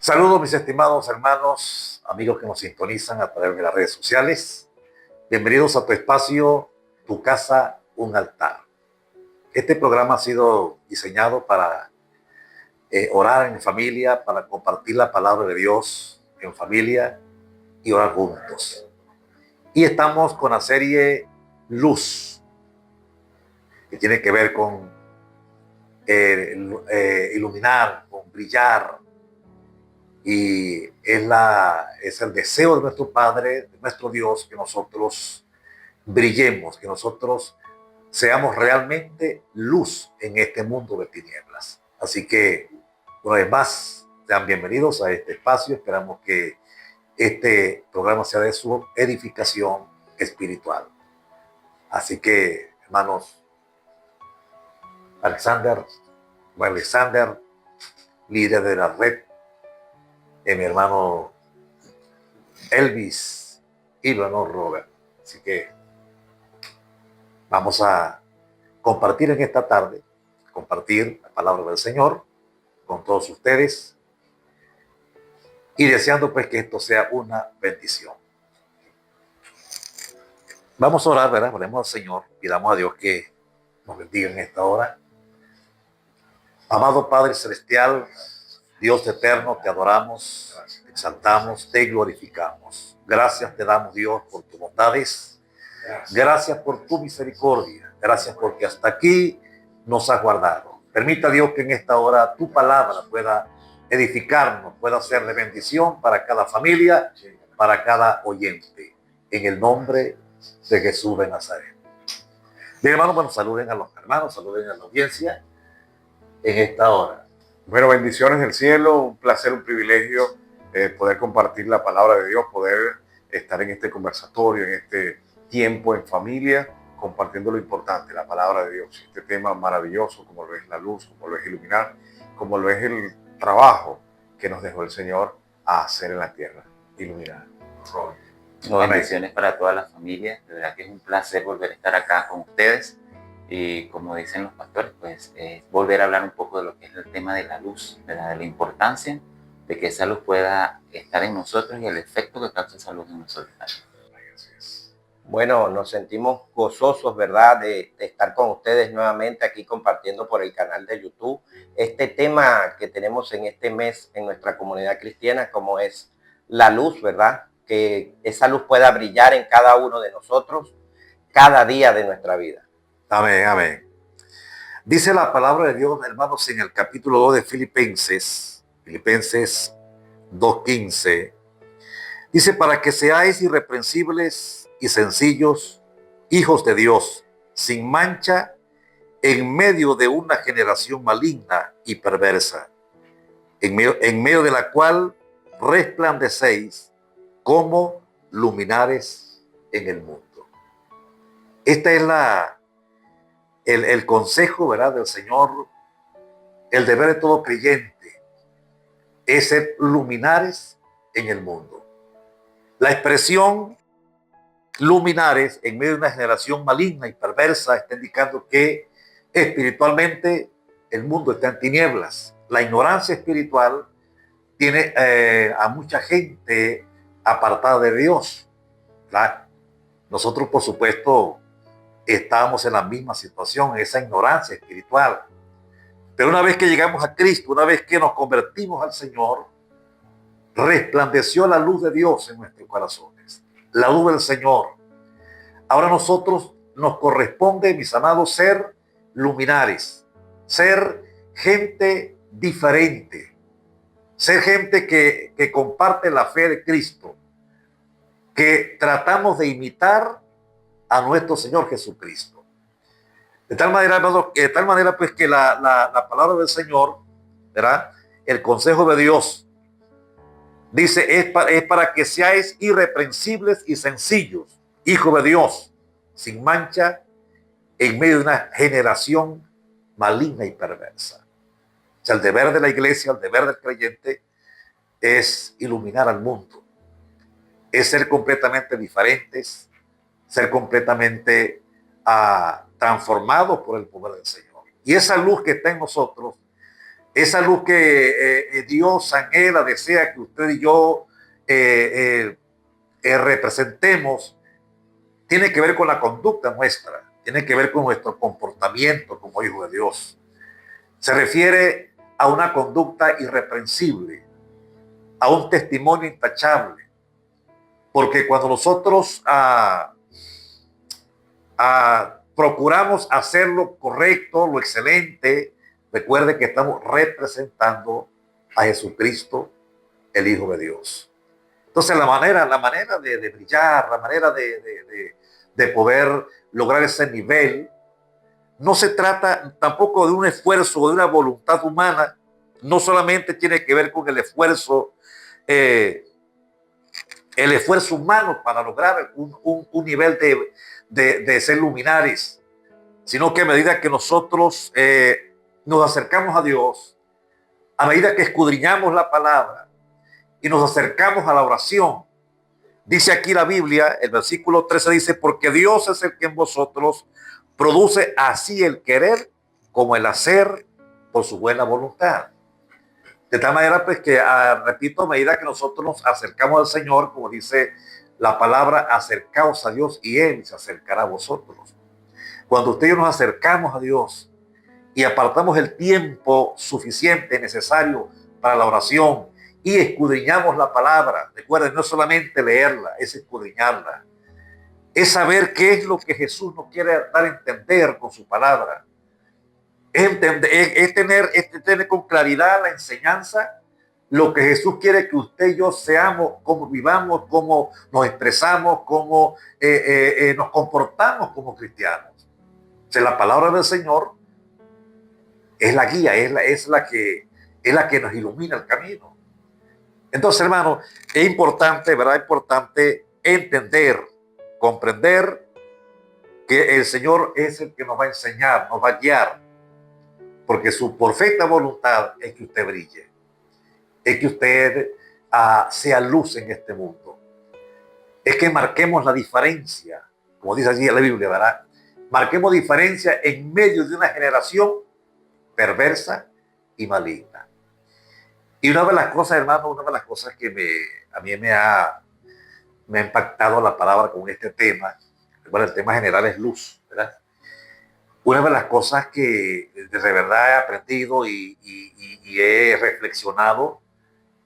Saludos mis estimados hermanos, amigos que nos sintonizan a través de las redes sociales. Bienvenidos a tu espacio, tu casa, un altar. Este programa ha sido diseñado para orar en familia, para compartir la palabra de Dios en familia y orar juntos. Y estamos con la serie Luz, que tiene que ver con iluminar, con brillar. Y es el deseo de nuestro Padre, de nuestro Dios, que nosotros brillemos, que nosotros seamos realmente luz en este mundo de tinieblas. Así que, una vez más, sean bienvenidos a este espacio. Esperamos que este programa sea de su edificación espiritual. Así que, hermanos, Alexander, líder de la red, mi hermano Elvis y Leonor Robert. Así que vamos a compartir en esta tarde, compartir la palabra del Señor con todos ustedes y deseando pues que esto sea una bendición. Vamos a orar, ¿verdad? Oremos al Señor, pidamos a Dios que nos bendiga en esta hora. Amado Padre Celestial, Dios eterno, te adoramos, te exaltamos, te glorificamos. Gracias te damos, Dios, por tus bondades. Gracias por tu misericordia. Gracias porque hasta aquí nos has guardado. Permita, Dios, que en esta hora tu palabra pueda edificarnos, pueda ser de bendición para cada familia, para cada oyente. En el nombre de Jesús de Nazaret. Bien, hermanos, bueno, saluden a los hermanos, saluden a la audiencia en esta hora. Bueno, bendiciones del cielo, un placer, un privilegio poder compartir la palabra de Dios, poder estar en este conversatorio, en este tiempo en familia, compartiendo lo importante, la palabra de Dios. Este tema maravilloso, como lo es la luz, como lo es iluminar, como lo es el trabajo que nos dejó el Señor a hacer en la tierra, iluminar. Bendiciones para toda la familia. De verdad que es un placer volver a estar acá con ustedes. Y como dicen los pastores, pues volver a hablar un poco de lo que es el tema de la luz, ¿verdad? De la importancia de que esa luz pueda estar en nosotros y el efecto que causa esa luz en nosotros. Bueno, nos sentimos gozosos, ¿verdad?, de estar con ustedes nuevamente aquí compartiendo por el canal de YouTube este tema que tenemos en este mes en nuestra comunidad cristiana, como es la luz, ¿verdad? Que esa luz pueda brillar en cada uno de nosotros cada día de nuestra vida. Amén, amén. Dice la palabra de Dios, hermanos, en el capítulo 2 de Filipenses 2:15. Dice, para que seáis irreprensibles y sencillos, hijos de Dios, sin mancha, en medio de una generación maligna y perversa, en medio de la cual resplandecéis como luminares en el mundo. Esta es el consejo, ¿verdad?, del Señor. El deber de todo creyente es ser luminares en el mundo. La expresión luminares en medio de una generación maligna y perversa está indicando que espiritualmente el mundo está en tinieblas. La ignorancia espiritual tiene a mucha gente apartada de Dios. ¿Verdad? Nosotros, por supuesto, estábamos en la misma situación, en esa ignorancia espiritual. Pero una vez que llegamos a Cristo, una vez que nos convertimos al Señor, resplandeció la luz de Dios en nuestros corazones, la luz del Señor. Ahora nosotros nos corresponde, mis amados, ser luminares, ser gente diferente, ser gente que comparte la fe de Cristo, que tratamos de imitar a nuestro Señor Jesucristo. De tal manera pues que la palabra del Señor, ¿verdad?, el consejo de Dios, dice, es para que seáis irreprensibles y sencillos, hijos de Dios, sin mancha, en medio de una generación maligna y perversa. O sea, el deber de la iglesia, el deber del creyente es iluminar al mundo, es ser completamente diferentes, ser completamente transformados por el poder del Señor. Y esa luz que está en nosotros esa luz que Dios anhela, desea que usted y yo representemos, tiene que ver con la conducta nuestra, tiene que ver con nuestro comportamiento como hijos de Dios. Se refiere a una conducta irreprensible, a un testimonio intachable, porque cuando nosotros procuramos hacer lo correcto, lo excelente, recuerde que estamos representando a Jesucristo, el Hijo de Dios. Entonces la manera de brillar, la manera de poder lograr ese nivel, no se trata tampoco de un esfuerzo o de una voluntad humana, no solamente tiene que ver con el esfuerzo humano para lograr un nivel de ser luminares, sino que a medida que nosotros nos acercamos a Dios, a medida que escudriñamos la palabra y nos acercamos a la oración, dice aquí la Biblia, el versículo 13 dice, porque Dios es el que en vosotros produce así el querer como el hacer por su buena voluntad. De tal manera, pues que, repito, a medida que nosotros nos acercamos al Señor, como dice la palabra, acercaos a Dios y Él se acercará a vosotros. Cuando usted y yo nos acercamos a Dios y apartamos el tiempo suficiente, necesario para la oración y escudriñamos la palabra, recuerden, no es solamente leerla, es escudriñarla. Es saber qué es lo que Jesús nos quiere dar a entender con su palabra. Es tener con claridad la enseñanza, lo que Jesús quiere que usted y yo seamos, cómo vivamos, cómo nos expresamos, cómo nos comportamos como cristianos. O sea, la palabra del Señor es la guía, es la que nos ilumina el camino. Entonces, hermano, es importante, ¿verdad? Es importante entender, comprender que el Señor es el que nos va a enseñar, nos va a guiar, porque su perfecta voluntad es que usted brille, es que usted sea luz en este mundo, es que marquemos la diferencia, como dice allí en la Biblia, ¿verdad? Marquemos diferencia en medio de una generación perversa y maligna. Y una de las cosas, hermano, una de las cosas que a mí me ha impactado la palabra con este tema, bueno, el tema general es luz, ¿verdad? Una de las cosas que de verdad he aprendido y he reflexionado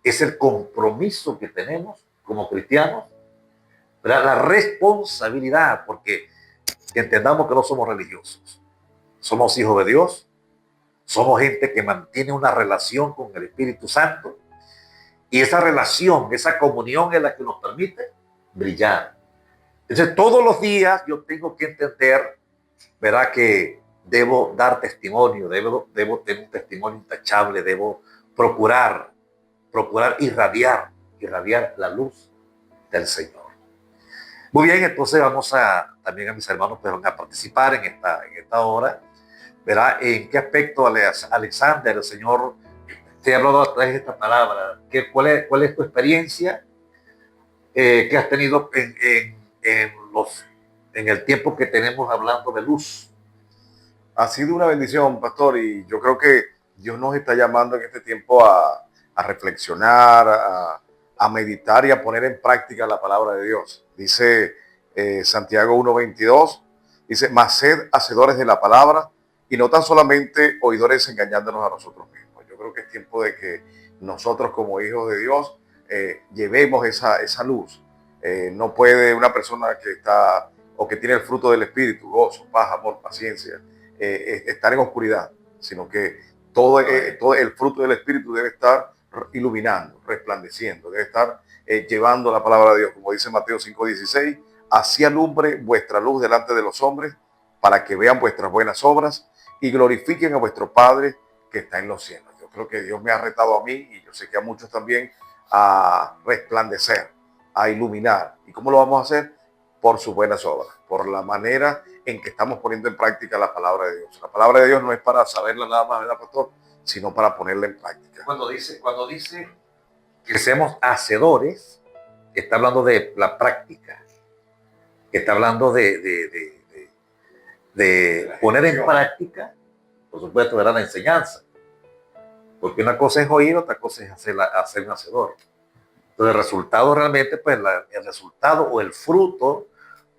es el compromiso que tenemos como cristianos, ¿verdad? La responsabilidad, porque entendamos que no somos religiosos, somos hijos de Dios, somos gente que mantiene una relación con el Espíritu Santo, y esa relación, esa comunión es la que nos permite brillar. Entonces, todos los días yo tengo que entender, ¿verdad?, que debo dar testimonio, debo tener un testimonio intachable, debo procurar irradiar la luz del Señor. Muy bien, entonces vamos también a mis hermanos pues, van a participar en esta hora, ¿verdad? ¿En qué aspecto, Alexander, el Señor te ha hablado a través de esta palabra? ¿Cuál es tu experiencia que has tenido en el tiempo que tenemos hablando de luz? Ha sido una bendición, pastor, y yo creo que Dios nos está llamando en este tiempo a reflexionar, a meditar y a poner en práctica la palabra de Dios. Dice Santiago 1:22, dice, mas sed hacedores de la palabra y no tan solamente oidores engañándonos a nosotros mismos. Yo creo que es tiempo de que nosotros como hijos de Dios llevemos esa luz. No puede una persona que está o que tiene el fruto del Espíritu, gozo, paz, amor, paciencia, estar en oscuridad, sino que todo el fruto del Espíritu debe estar iluminando, resplandeciendo, debe estar llevando la palabra de Dios, como dice Mateo 5:16, así alumbre vuestra luz delante de los hombres, para que vean vuestras buenas obras y glorifiquen a vuestro Padre que está en los cielos. Yo creo que Dios me ha retado a mí, y yo sé que a muchos también, a resplandecer, a iluminar. ¿Y cómo lo vamos a hacer? Por sus buenas obras, por la manera en que estamos poniendo en práctica la palabra de Dios. La palabra de Dios no es para saberla nada más, ¿verdad, pastor?, sino para ponerla en práctica. Cuando dice que seamos hacedores, está hablando de la práctica, está hablando de poner en práctica, por supuesto, ¿verdad?, la enseñanza. Porque una cosa es oír, otra cosa es hacer un hacedor. Entonces el resultado realmente, pues el resultado o el fruto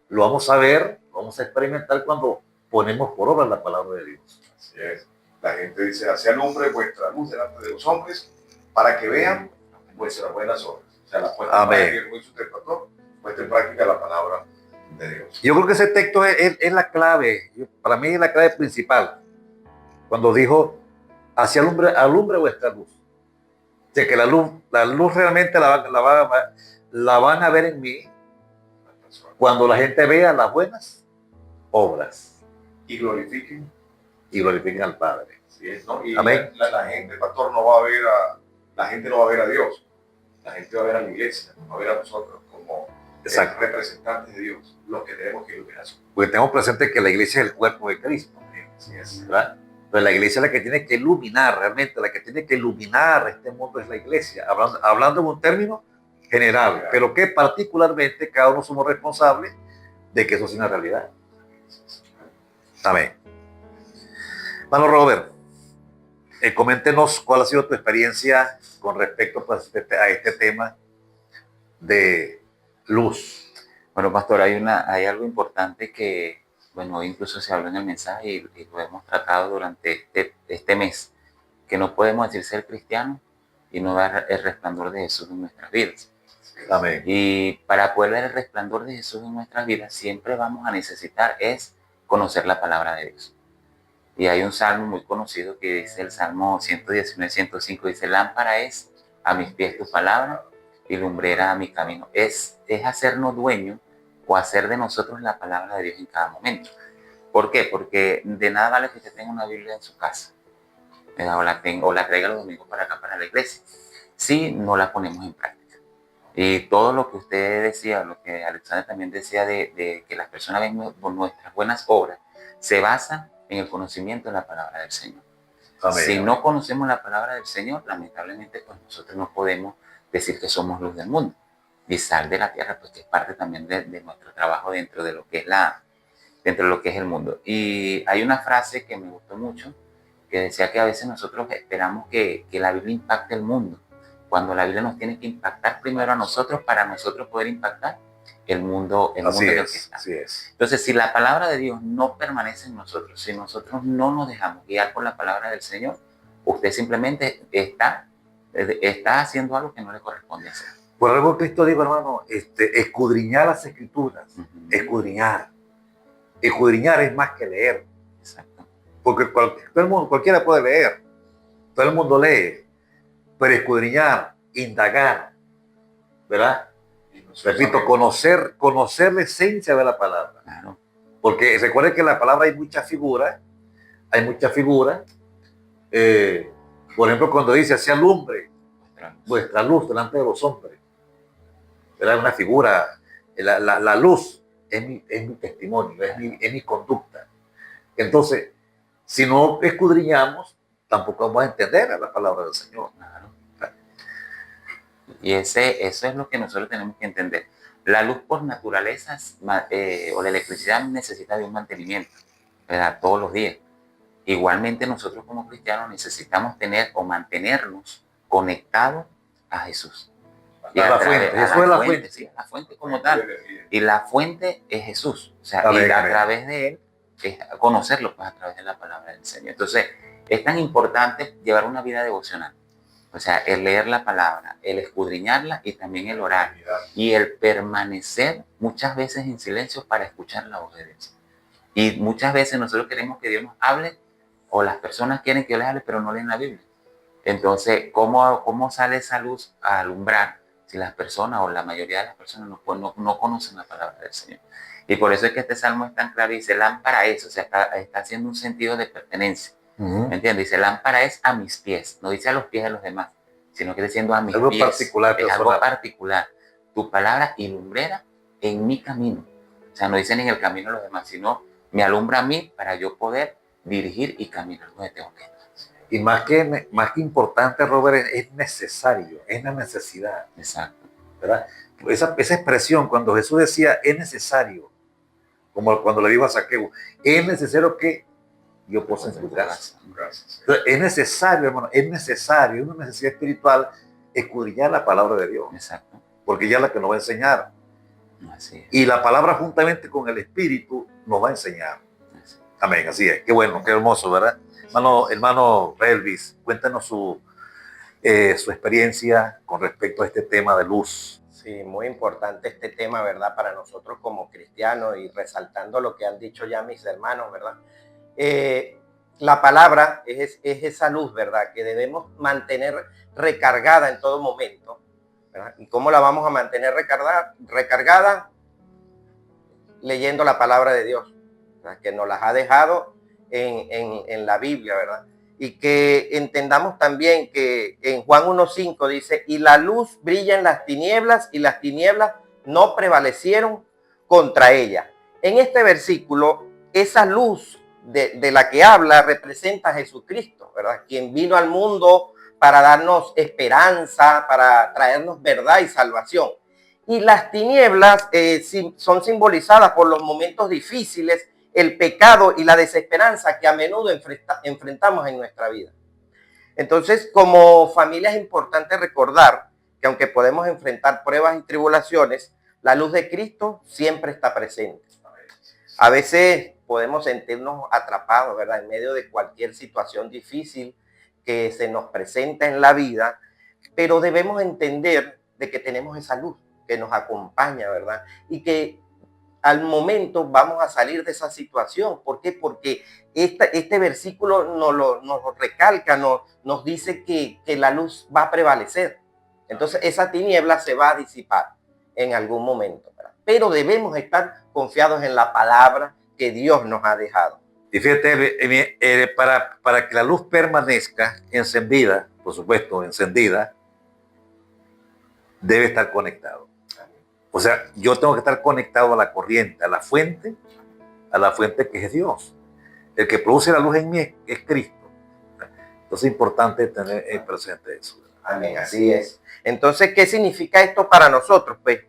lo vamos a ver, lo vamos a experimentar cuando ponemos por obra la palabra de Dios. Así es. La gente dice, así alumbre vuestra luz delante de los hombres, para que vean vuestras buenas obras. O sea, la puesta en práctica, como dice usted, pastor, puesta en práctica la palabra de Dios. Yo creo que ese texto es la clave, para mí es la clave principal. Cuando dijo, así alumbre vuestra luz. O sea, que la luz realmente la van a ver en mí cuando la gente vea las buenas obras. Y glorifiquen Al Padre. Sí, ¿no? Y amén. La gente, pastor, no va a ver la gente no va a ver a Dios. La gente va a ver a la iglesia, va a ver a nosotros como representantes de Dios, los que tenemos que iluminar. Porque tenemos presente que la iglesia es el cuerpo de Cristo. Así es. ¿Verdad? Pero la iglesia es la que tiene que iluminar, realmente la que tiene que iluminar este mundo es la iglesia, hablando en un término general, pero que particularmente cada uno somos responsables de que eso sea una realidad. Amén. Hermano Robert, coméntenos cuál ha sido tu experiencia con respecto pues, a este tema de luz. Bueno, pastor, hay algo importante que, bueno, incluso se habló en el mensaje y lo hemos tratado durante este mes, que no podemos decir ser cristianos y no ver el resplandor de Jesús en nuestras vidas. Amén. Y para poder ver el resplandor de Jesús en nuestras vidas, siempre vamos a necesitar es conocer la palabra de Dios. Y hay un salmo muy conocido que dice, el Salmo 119, 105, dice, lámpara es a mis pies tu palabra y lumbrera a mi camino. Es hacernos dueños o hacer de nosotros la palabra de Dios en cada momento. ¿Por qué? Porque de nada vale que usted tenga una Biblia en su casa, o la traiga los domingos para acá, para la iglesia, si no la ponemos en práctica. Y todo lo que usted decía, lo que Alexander también decía de que las personas ven por nuestras buenas obras, se basa en el conocimiento de la palabra del Señor. Amén. Si no conocemos la palabra del Señor, lamentablemente, pues nosotros no podemos decir que somos luz del mundo y sal de la tierra, pues que es parte también de nuestro trabajo dentro de lo que es el mundo. Y hay una frase que me gustó mucho, que decía que a veces nosotros esperamos que la Biblia impacte el mundo, cuando la Biblia nos tiene que impactar primero a nosotros para nosotros poder impactar el mundo en el que está. Así es. Entonces, si la palabra de Dios no permanece en nosotros, si nosotros no nos dejamos guiar por la palabra del Señor, usted simplemente está haciendo algo que no le corresponde hacer. Por algo Cristo dijo, hermano, escudriñar las Escrituras, escudriñar. Escudriñar es más que leer. Exacto. Porque cualquiera puede leer, todo el mundo lee, pero escudriñar, indagar, ¿verdad? Repito, conocer la esencia de la palabra. Claro. Porque recuerden que en la palabra hay muchas figuras. Por ejemplo, cuando dice, así alumbre vuestra luz delante de los hombres. ¿Verdad? Una figura. La luz es mi testimonio, es mi conducta. Entonces, si no escudriñamos, tampoco vamos a entender la palabra del Señor. Claro. Y eso es lo que nosotros tenemos que entender. La luz por naturaleza o la electricidad necesita de un mantenimiento, ¿verdad? Todos los días. Igualmente nosotros como cristianos necesitamos tener o mantenernos conectados a Jesús. Y a la fuente. Jesús es la fuente. Sí, a la fuente como tal. Y la fuente es Jesús. O sea, amén, y a través de Él es conocerlo, pues a través de la palabra del Señor. Entonces, es tan importante llevar una vida devocional. O sea, el leer la palabra, el escudriñarla y también el orar. Y el permanecer muchas veces en silencio para escuchar la voz de Dios. Y muchas veces nosotros queremos que Dios nos hable o las personas quieren que Dios les hable, pero no leen la Biblia. Entonces, ¿cómo sale esa luz a alumbrar si las personas o la mayoría de las personas no conocen la palabra del Señor? Y por eso es que este salmo es tan claro y dice, lámpara es, o sea, está haciendo un sentido de pertenencia. ¿Me entiendes? Dice, lámpara es a mis pies, no dice a los pies de los demás, sino que diciendo a mis algo pies. Particular, es algo particular. Tu palabra y lumbrera en mi camino. O sea, no dice ni en el camino de los demás, sino me alumbra a mí para yo poder dirigir y caminar donde tengo que ir. Y más que importante, Robert, es necesario, es la necesidad. Exacto. ¿Verdad? Esa expresión, cuando Jesús decía, es necesario, como cuando le dijo a Zaqueo, es necesario que yo puedo en tu casa. Gracias. Entonces, es necesario, hermano, es necesario, es una necesidad espiritual escudriñar la palabra de Dios. Exacto. Porque ella es la que nos va a enseñar. Así es. Y la palabra juntamente con el Espíritu nos va a enseñar. Así es. Amén, así es. Qué bueno, qué hermoso, ¿verdad? Hermano Relvis, cuéntanos su experiencia con respecto a este tema de luz. Sí, muy importante este tema, ¿verdad? Para nosotros como cristianos y resaltando lo que han dicho ya mis hermanos, ¿verdad? La palabra es esa luz, ¿verdad? Que debemos mantener recargada en todo momento, ¿verdad? ¿Y cómo la vamos a mantener recargada? Leyendo la palabra de Dios, ¿verdad? Que nos las ha dejado en la Biblia, ¿verdad? Y que entendamos también que en Juan 1.5 dice, y la luz brilla en las tinieblas y las tinieblas no prevalecieron contra ella. En este versículo, esa luz de la que habla representa a Jesucristo, ¿verdad? Quien vino al mundo para darnos esperanza, para traernos verdad y salvación. Y las tinieblas son simbolizadas por los momentos difíciles, el pecado y la desesperanza que a menudo enfrentamos en nuestra vida. Entonces, como familia es importante recordar que aunque podemos enfrentar pruebas y tribulaciones, la luz de Cristo siempre está presente. A veces podemos sentirnos atrapados, ¿verdad? En medio de cualquier situación difícil que se nos presenta en la vida, pero debemos entender de que tenemos esa luz que nos acompaña, ¿verdad? Y que al momento vamos a salir de esa situación. ¿Por qué? Porque este versículo nos lo recalca, nos dice que la luz va a prevalecer. Entonces esa tiniebla se va a disipar en algún momento, ¿verdad? Pero debemos estar confiados en la palabra que Dios nos ha dejado. Y fíjate, para que la luz permanezca encendida, por supuesto, encendida, debe estar conectado. O sea, yo tengo que estar conectado a la corriente, a la fuente que es Dios. El que produce la luz en mí es Cristo. Entonces es importante tener presente eso. Amén, así es. Entonces, ¿qué significa esto para nosotros? Pues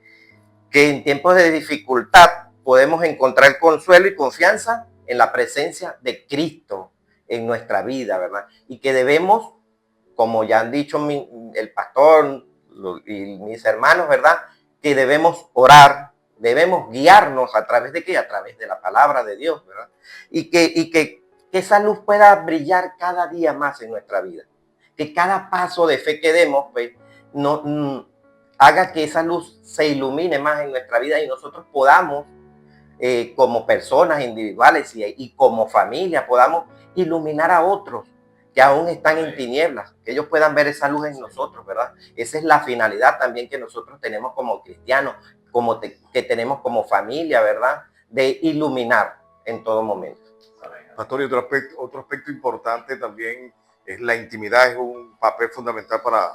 que en tiempos de dificultad podemos encontrar consuelo y confianza en la presencia de Cristo en nuestra vida, ¿verdad? Y que debemos, como ya han dicho el pastor y mis hermanos, ¿verdad? Que debemos orar, debemos guiarnos a través de qué, a través de la palabra de Dios, ¿verdad? Y que esa luz pueda brillar cada día más en nuestra vida. Que cada paso de fe que demos, pues, haga que esa luz se ilumine más en nuestra vida y nosotros podamos, como personas individuales y como familia, podamos iluminar a otros que aún están en tinieblas, que ellos puedan ver esa luz en nosotros, ¿verdad? Esa es la finalidad también que nosotros tenemos como cristianos, que tenemos como familia, ¿verdad? De iluminar en todo momento. Pastor, y otro aspecto importante también es la intimidad, es un papel fundamental para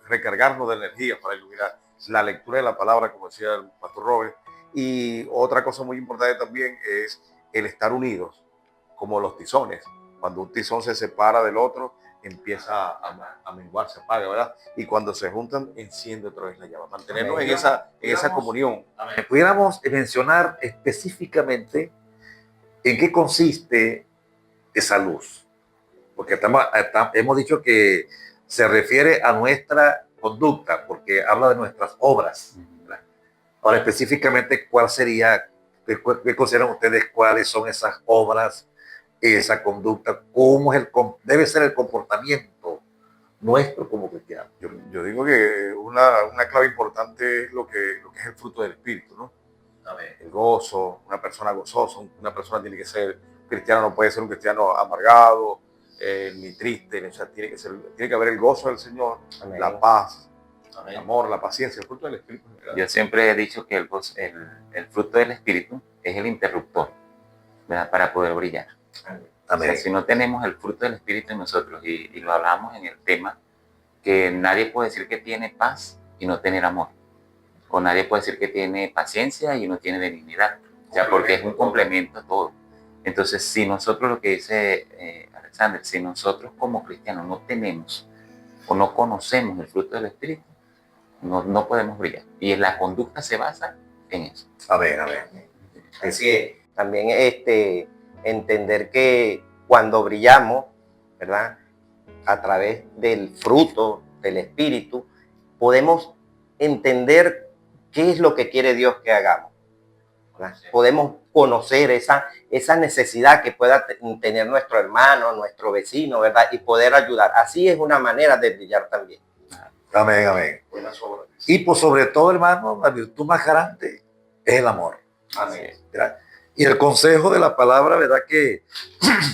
recargarnos de energía, para iluminar. La lectura de la palabra, como decía el pastor Robert. Y otra cosa muy importante también es el estar unidos, como los tizones. Cuando un tizón se separa del otro, empieza a menguar, se apaga, ¿verdad? Y cuando se juntan, enciende otra vez la llama. Mantenernos en esa comunión. Pudiéramos mencionar específicamente en qué consiste esa luz. Porque hemos dicho que se refiere a nuestra conducta, porque habla de nuestras obras. ¿Verdad? Ahora, específicamente, ¿cuál sería, qué consideran ustedes cuáles son esas obras, esa conducta? ¿Cómo debe ser el comportamiento nuestro como cristianos? Yo digo que una clave importante es lo que es el fruto del Espíritu, ¿no? El gozo, una persona gozosa, una persona tiene que ser cristiano, no puede ser un cristiano amargado, ni triste, o sea, tiene que haber el gozo del Señor, amén, la paz, amén, el amor, la paciencia, el fruto del Espíritu. Yo siempre he dicho que el fruto del Espíritu es el interruptor, ¿verdad? Para poder brillar. Amén. O sea, si no tenemos el fruto del Espíritu en nosotros, y lo hablamos en el tema, que nadie puede decir que tiene paz y no tener amor, o nadie puede decir que tiene paciencia y no tiene benignidad, o sea, porque es un complemento a todo. Entonces, si nosotros, lo que dice Alexander, si nosotros como cristianos no tenemos o no conocemos el fruto del Espíritu, no podemos brillar. Y la conducta se basa en eso. A ver. Así es. También entender que cuando brillamos, ¿verdad? A través del fruto del Espíritu, podemos entender qué es lo que quiere Dios que hagamos, ¿verdad? Podemos conocer esa necesidad que pueda tener nuestro hermano, nuestro vecino, ¿verdad? Y poder ayudar. Así es una manera de brillar también. Amén, amén. Buenas obras. Y por sobre todo, hermano, la virtud más grande es el amor. Amén. ¿Verdad? Y el consejo de la palabra, ¿verdad? Que,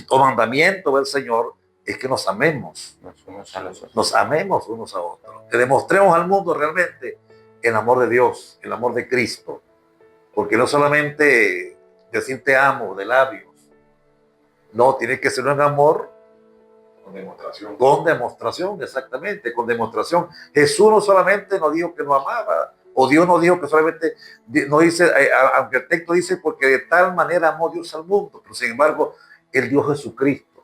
o mandamiento del Señor, es que nos amemos. Los unos a los otros. Nos amemos unos a otros. Que demostremos al mundo realmente el amor de Dios, el amor de Cristo. Porque no solamente decir te amo de labios. No, tiene que ser un amor Con demostración. con demostración, exactamente, con demostración. Jesús no solamente nos dijo que nos amaba, o Dios no dijo que solamente, no dice, aunque el texto dice, porque de tal manera amó Dios al mundo, pero sin embargo, Él dio Jesucristo.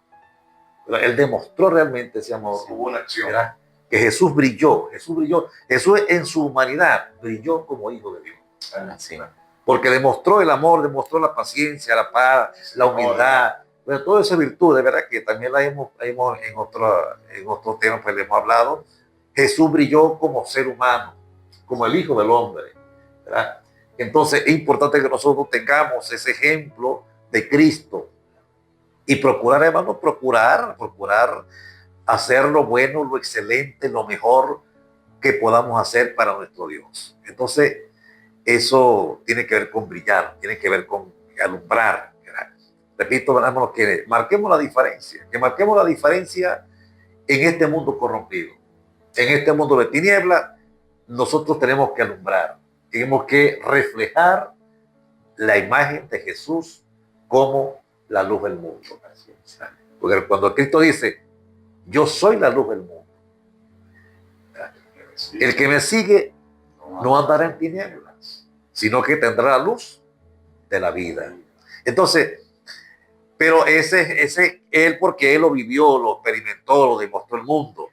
Él demostró realmente ese amor. Hubo una acción. ¿Verdad? Que Jesús brilló, Jesús en su humanidad brilló como hijo de Dios. Así. Porque demostró el amor, demostró la paciencia, la paz, la humildad. Bueno, toda esa virtud, de verdad que también la hemos en otro tema, pues le hemos hablado. Jesús brilló como ser humano, como el Hijo del Hombre, ¿verdad? Entonces es importante que nosotros tengamos ese ejemplo de Cristo y procurar, hermano, procurar hacer lo bueno, lo excelente, lo mejor que podamos hacer para nuestro Dios. Entonces, eso tiene que ver con brillar, tiene que ver con alumbrar. Repito, hermanos, que marquemos la diferencia en este mundo corrompido, en este mundo de tinieblas. Nosotros tenemos que alumbrar, tenemos que reflejar la imagen de Jesús como la luz del mundo. Porque cuando Cristo dice, yo soy la luz del mundo, el que me sigue no andará en tinieblas, sino que tendrá la luz de la vida. Entonces, pero él, porque él lo vivió, lo experimentó, lo demostró el mundo.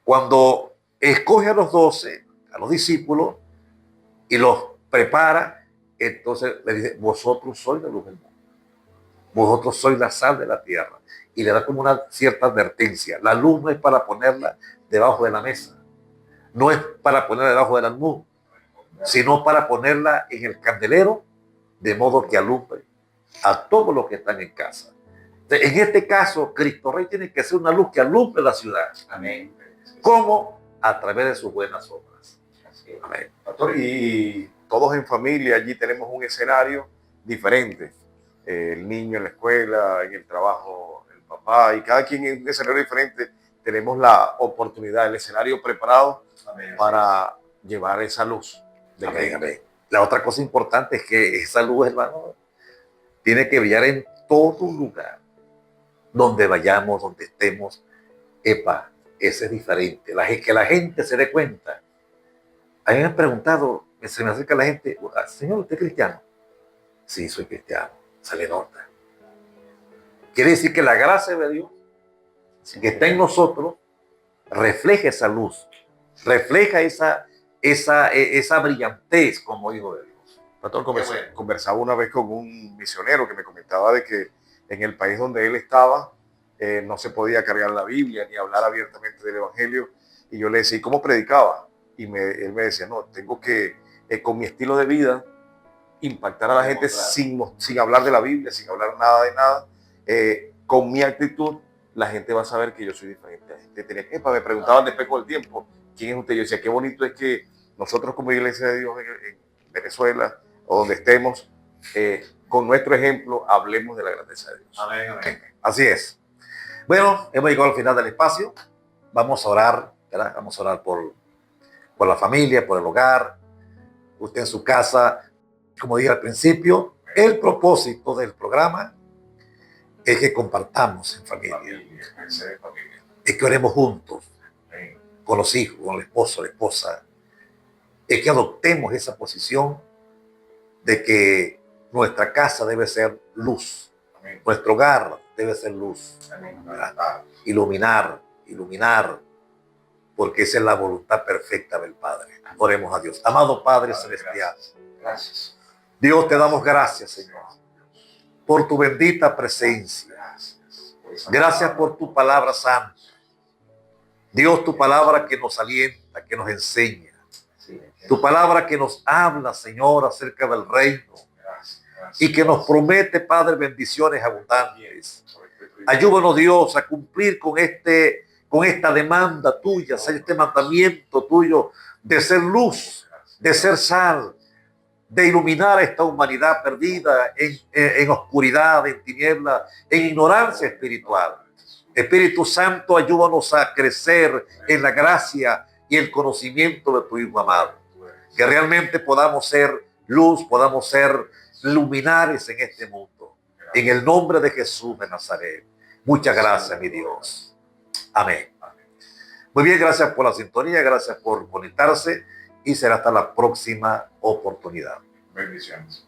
Cuando escoge a los 12, a los discípulos, y los prepara, entonces le dice, vosotros sois la luz del mundo. Vosotros sois la sal de la tierra. Y le da como una cierta advertencia. La luz no es para ponerla debajo de la mesa. No es para ponerla debajo del almud, sino para ponerla en el candelero, de modo que alumbre a todos los que están en casa. Entonces, en este caso, Cristo Rey tiene que ser una luz que alumbre la ciudad. Amén. ¿Cómo? A través de sus buenas obras. Amén. Pastor, y todos en familia, allí tenemos un escenario diferente. El niño en la escuela, en el trabajo, el papá, y cada quien en un escenario diferente. Tenemos la oportunidad, el escenario preparado para llevar esa luz. Amén, amén. La otra cosa importante es que esa luz, hermano, tiene que brillar en todo lugar. Donde vayamos, donde estemos. Epa, ese es diferente. Que la gente se dé cuenta. A mí me han preguntado, se me acerca la gente, señor, ¿usted es cristiano? Sí, soy cristiano. Se le nota. Quiere decir que la gracia de Dios que está en nosotros refleja esa luz, refleja esa brillantez como hijo de Dios. Pastor, conversaba una vez con un misionero que me comentaba de que en el país donde él estaba no se podía cargar la Biblia ni hablar abiertamente del Evangelio. Y yo le decía, ¿y cómo predicaba? Y él me decía, no, tengo que, con mi estilo de vida, impactar a la gente sin hablar de la Biblia, sin hablar nada de nada. Con mi actitud, la gente va a saber que yo soy diferente. La gente me preguntaban después con el tiempo, ¿quién es usted? Yo decía, qué bonito es que nosotros como Iglesia de Dios en Venezuela, o donde estemos, con nuestro ejemplo, hablemos de la grandeza de Dios. Amén, amén. Así es. Bueno, hemos llegado al final del espacio. Vamos a orar, ¿verdad? Vamos a orar por la familia, por el hogar, usted en su casa. Como dije al principio, el propósito del programa es que compartamos en familia. Es que oremos juntos, con los hijos, con el esposo, la esposa. Es que adoptemos esa posición de que nuestra casa debe ser luz. Nuestro hogar debe ser luz. Iluminar, porque esa es la voluntad perfecta del Padre. Oremos a Dios. Amado Padre Celestial, Gracias. Dios, te damos gracias, Señor, por tu bendita presencia. Gracias por tu palabra santa. Dios, tu palabra que nos alienta, que nos enseña. Tu palabra que nos habla, Señor, acerca del reino. Y que nos promete, Padre, bendiciones abundantes. Ayúdanos, Dios, a cumplir con esta demanda tuya, este mandamiento tuyo de ser luz, de ser sal, de iluminar a esta humanidad perdida en oscuridad, en tinieblas, en ignorancia espiritual. Espíritu Santo, ayúdanos a crecer en la gracia y el conocimiento de tu Hijo amado. Que realmente podamos ser luz, podamos ser luminares en este mundo. En el nombre de Jesús de Nazaret. Muchas gracias, mi Dios. Amén. Muy bien, gracias por la sintonía, gracias por conectarse y será hasta la próxima oportunidad. Bendiciones.